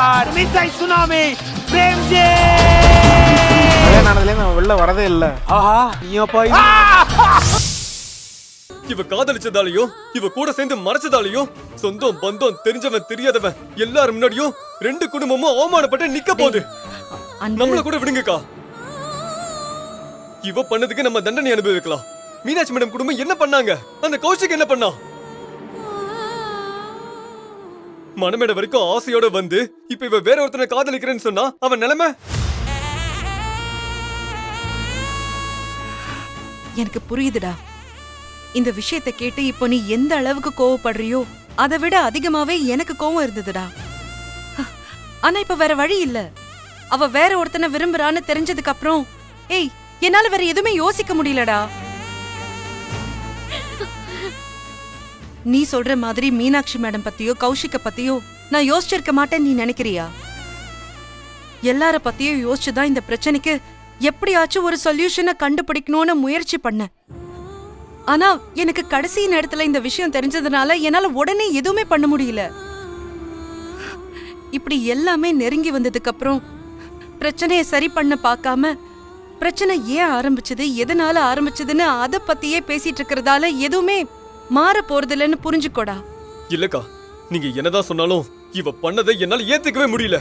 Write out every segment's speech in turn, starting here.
Sir மிஸ்ஸை tsunami Premji கல்யாணம் நான் வெளில வரதே இல்ல. ஆஹா நீயப்பா இவ காதலிச்சதாலையும் இவ கூட சேர்ந்து மறைச்சதாலையும் சொந்தம் பந்தம் தெரிஞ்சவன் தெரியாதவன் எல்லாரும் முன்னாடியும் ரெண்டு குடும்பமும் அவமானப்பட்டு நிக்க போகுது. நம்மள கூட விடுங்கக்கா. இவ பண்ணதுக்கு நம்ம தண்டனை அனுபவிக்கலாம். மீனாட்சி மேடம் குடும்பம் என்ன பண்ணாங்க? அந்த கௌஷிக் என்ன பண்ணா? மனமேட வரைக்கும் ஆசையோட வந்து இப்ப இவ வேற ஒருத்தனை காதலிக்கிறேன்னு சொன்னா அவன் நிலைமை. எனக்கு புரியுதுடா. இந்த விஷயத்தை கேட்டு இப்போ நீ எந்த அளவுக்கு கோவப்படுறியோ அதை விட அதிகமாவே எனக்கு கோவம் இருந்ததுடா. ஆனா இப்ப வேற வழி இல்ல. அவ வேற ஒருத்தனை விரும்புறான்னு தெரிஞ்சதுக்கு அப்புறம் என்னால வேற எதுவுமே யோசிக்க முடியலடா. நீ சொல்ற மாதிரி மீனாட்சி மேடம் பத்தியோ கௌஷிக்க பத்தியோ நான் யோசிச்சிருக்க மாட்டேன்னு நீ நினைக்கிறியா? எல்லார பத்தியும் யோசிச்சுதான் இந்த பிரச்சனைக்கு எப்படியாச்சும் ஒரு சொல்யூஷனை கண்டுபிடிக்கணும்னு முயற்சி பண்ண. ஆனா எனக்கு கடைசி நேரத்துல இந்த விஷயம் தெரிஞ்சதுனால என்னால உடனே எதுவுமே பண்ண முடியல. இப்படி எல்லாமே நெருங்கி வந்ததுக்கு அப்புறம் பிரச்சனையை சரி பண்ண பார்க்காம பிரச்சனை ஏன் ஆரம்பிச்சது எதனால ஆரம்பிச்சதுன்னு அத பத்தியே பேசிட்டு இருக்கிறதால எதுவுமே மாற போறதில்லன்னு புரிஞ்சுக்கோடா. இல்லக்கா, நீங்க என்னதான் சொன்னாலும் இவ பண்ணதை என்னால ஏத்துக்கவே முடியல.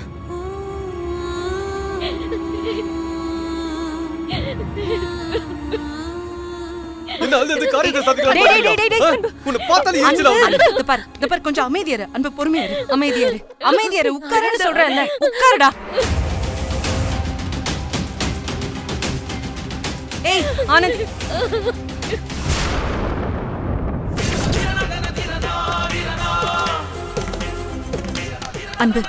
கொஞ்சம் அமைதியாரு அன்பு, பொறுமையாரு, அமைதியாரு உட்காருன்னு சொல்றேன்ல, உட்காருடா. ஏய் ஆனந்த், அன்பு